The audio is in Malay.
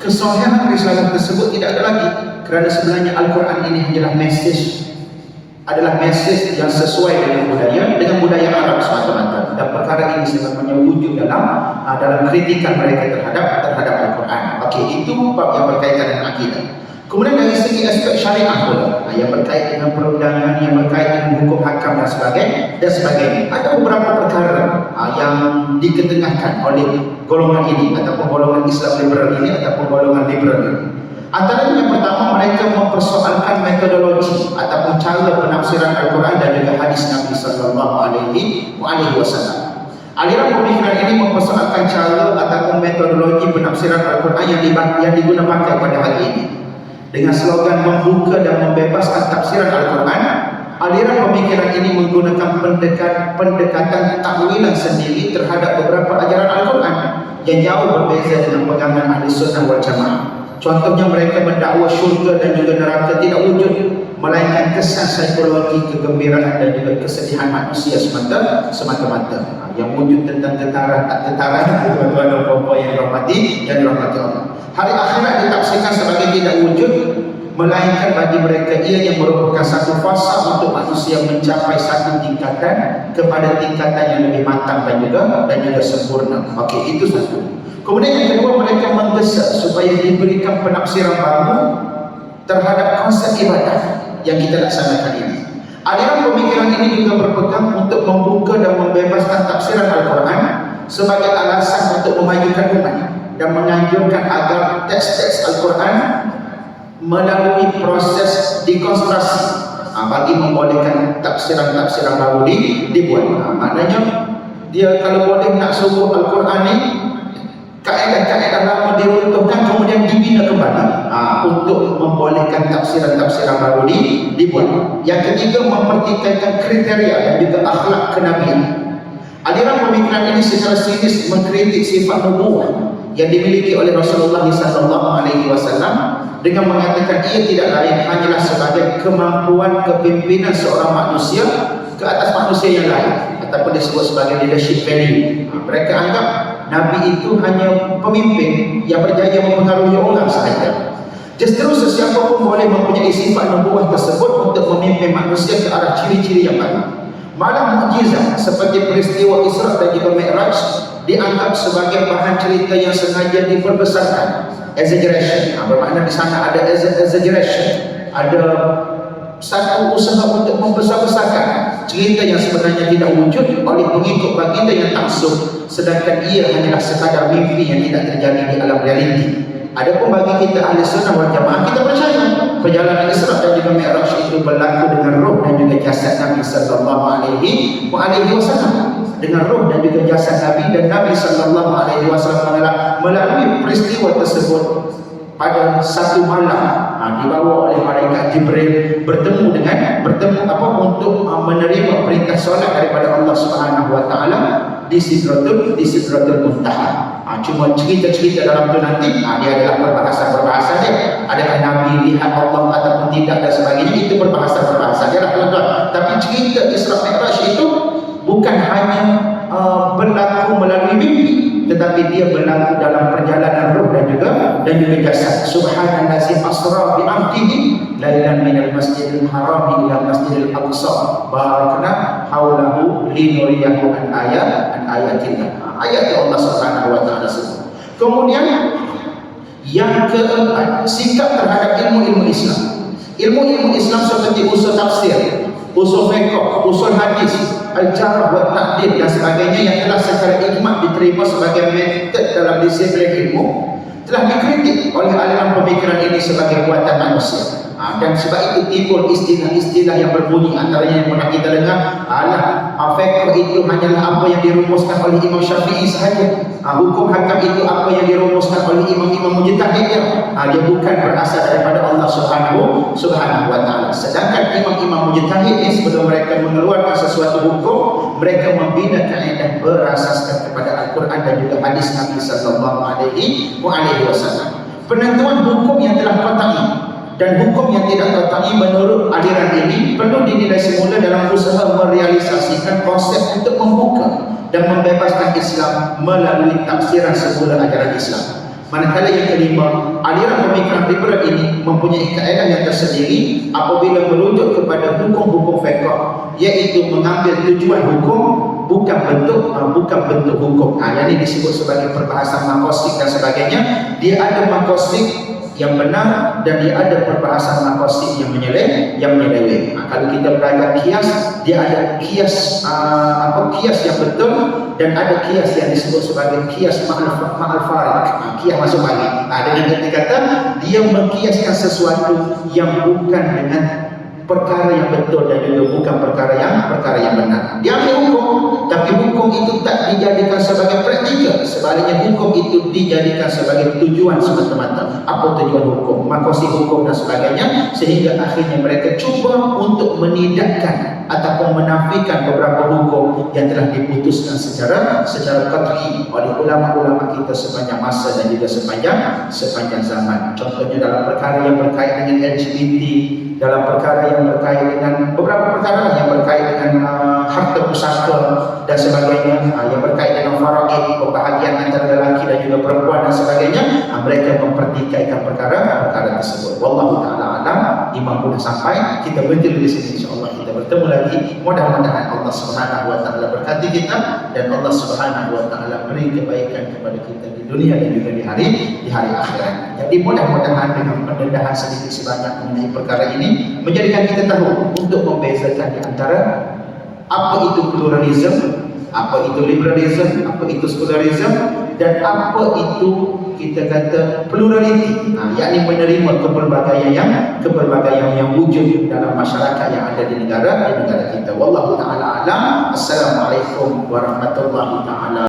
kesahihan risalah tersebut tidak ada lagi, kerana sebenarnya Al-Quran ini hanyalah mesej yang sesuai dengan budaya Arab semata-mata, dan perkara ini sebenarnya wujud dalam kritikan mereka terhadap Al-Quran. Okey, itu bab yang berkaitan dengan akidah. Kemudian dari segi aspek syariah pula, yang berkait dengan perundangan, yang berkait dengan hukum hakam dan sebagainya. Ada beberapa perkara yang diketengahkan oleh golongan ini, ataupun golongan Islam liberal ini, ataupun golongan liberal ini. Antaranya yang pertama, mereka mempersoalkan metodologi ataupun cara penafsiran Al-Quran dan juga hadis Nabi sallallahu alaihi wasallam. Aliran pemikiran ini mempersoalkan cara ataupun metodologi penafsiran Al-Quran yang digunakan pada hari ini. Dengan slogan membuka dan membebaskan tafsiran Al-Quran, aliran pemikiran ini menggunakan pendekatan takwilan sendiri terhadap beberapa ajaran Al-Quran yang jauh berbeza dengan pegangan ahli sunnah wal jamaah. Contohnya, mereka mendakwa syurga dan juga neraka tidak wujud, melainkan kesan psikologi kegembiraan dan juga kesedihan manusia semata-mata. Yang wujud tentang getaran tak getaran, tuan-tuan dan puan-puan yang dirahmati Allah. Hari akhirat ditafsirkan sebagai tidak wujud, melainkan bagi mereka ia yang merupakan satu fasa untuk manusia mencapai satu tingkatan kepada tingkatan yang lebih matang dan juga sempurna. Okey, itu satu. Kemudian yang kedua, mereka menggesa supaya diberikan penafsiran baru terhadap konsep ibadah yang kita laksanakan ini. Aliran pemikiran ini juga berpegang untuk membuka dan membebaskan tafsiran Al-Quran sebagai alasan untuk memajukan umat dan menganjurkan agar teks-teks Al-Quran melalui proses dekonstruksi bagi membolehkan tafsiran-tafsiran baru dibuat. Maknanya dia kalau boleh nak suruh Al-Quran ni kaedah-kaedah lama diruntuhkan kemudian dibina kembali untuk membolehkan tafsiran-tafsiran baru dibuat. Yang ketiga, mempertikaikan kriteria dan juga akhlak kenabian. Aliran pemikiran ini secara serius mengkritik sifat nubuwah yang dimiliki oleh Rasulullah SAW dengan mengatakan ia tidak lain hanyalah sebagai kemampuan kepimpinan seorang manusia ke atas manusia yang lain, ataupun disebut sebagai leadership value. Mereka anggap Nabi itu hanya pemimpin yang berjaya mempengaruhi orang sahaja. Justru sesiapa pun boleh mempunyai sifat nubuwah tersebut untuk memimpin manusia ke arah ciri-ciri yang baru. Malah mukjizat seperti peristiwa Isra dan juga Mi'raj dianggap sebagai bahan cerita yang sengaja diperbesarkan, exaggeration. Bermakna di sana ada exaggeration, ada satu usaha untuk membesar-besarkan cerita yang sebenarnya tidak wujud oleh pengikut baginda yang taksub, sedangkan ia hanyalah sekadar mimpi yang tidak terjadi di alam realiti. Adapun bagi kita ahli sunnah wal jamaah, kita percaya perjalanan Isra dan juga Mi'raj itu berlaku dengan roh dan juga jasad Nabi sallallahu alaihi wasallam. Dengan roh dan juga jasad Nabi, dan Nabi sallallahu alaihi wasallam melalui peristiwa tersebut pada satu malam dibawa oleh malaikat Jibril bertemu untuk menerima perintah solat daripada Allah Subhanahu wa taala di Sidratul Muntaha. Cuma cerita-cerita dalam tu nanti dia adalah perbahasan dia. Adakah Nabi lihat Allah ataupun tidak dan sebagainya, itu perbahasan dia lah, tuan-tuan. Tapi cerita Isra Mi'raj itu bukan hanya berlaku melalui mimpi, tetapi dia berlaku dalam perjalanan roh dan juga jasad. Subhanallazi asra bi 'abdihi lailan minal masjidil haram ila masjidil aqsa barakna haulahu linuriyahu an ayatina. Ayat Allah Subhanahu wa taala sebut. Kemudian yang keempat, sikap terhadap ilmu-ilmu Islam. Ilmu-ilmu Islam seperti usul tafsir, usul fiqh, usul hadis, al-jarh wa ta'dil dan sebagainya yang telah secara ijma' diterima sebagai metode dalam disiplin ilmu, telah dikritik oleh aliran pemikiran ini sebagai buatan manusia. Dan sebab itu timbul istilah-istilah yang berbunyi, antaranya yang pernah kita dengar, fiqh itu hanyalah apa yang dirumuskan oleh Imam Syafi'i sahaja. Hukum hakam itu apa yang dirumuskan oleh imam-imam mujtahid. Dia bukan berasal daripada Allah Subhanahu wa taala. Sedangkan imam-imam mujtahid ini sebelum mereka mengeluarkan sesuatu hukum, mereka membina kaedah berasaskan kepada Al-Quran dan juga hadis Nabi sallallahu alaihi wasallam. Penentuan hukum yang telah qat'i dan hukum yang tidak qat'i menurut aliran ini perlu dinilai semula dalam usaha merealisasikan konsep untuk membuka dan membebaskan Islam melalui tafsiran semula ajaran Islam. Manakala yang kelima, aliran pemikiran liberal ini mempunyai kaedah yang tersendiri apabila merujuk kepada hukum-hukum fiqh, iaitu mengambil tujuan hukum bukan bentuk hukum. Yang ini disebut sebagai perbahasan makosik dan sebagainya. Dia ada makosik yang benar dan dia ada perbahasan makosik yang menyeleweng. Kalau kita belajar kias, dia ada kias kias yang betul dan ada kias yang disebut sebagai kias ma'al farik. Kias masuk balik. Dengan arti kata dia mengkiaskan sesuatu yang bukan dengan perkara yang betul dan juga bukan perkara yang benar. Dia ambil hukum, tapi hukum itu tak dijadikan sebagai praktikal. Sebaliknya hukum itu dijadikan sebagai tujuan semata-mata. Apa tujuan hukum? Makosid hukum dan sebagainya, sehingga akhirnya mereka cuba untuk menidakkan ataupun menafikan beberapa hukum yang telah diputuskan secara qat'i oleh ulama-ulama kita sepanjang masa dan juga sepanjang zaman. Contohnya dalam perkara yang berkait dengan LGBT, dalam perkara yang berkait dengan beberapa perkara yang berkait dengan harta pusaka dan sebagainya, yang berkait dengan faraid, pembahagian antara lelaki dan juga perempuan dan sebagainya, mereka mempertikaikan perkara tersebut. Wallahu taala alam. Imam sudah sampai, kita berhenti di sini, insyaallah kita bertemu lagi. Mudah-mudahan Allah Subhanahu wa taala berkati kita dan Allah Subhanahu wa taala beri kebaikan kepada kita di dunia dan juga di hari akhirat. Jadi mudah-mudahan dengan pendedahan sedikit sebanyak mengenai perkara ini menjadikan kita tahu untuk membezakan di antara apa itu pluralisme, apa itu liberalisme, apa itu sekularisme, dan apa itu kita kata plurality, yakni menerima kepelbagaian yang wujud dalam masyarakat yang ada di negara kita. Wallahu taala alam. Assalamualaikum warahmatullahi taala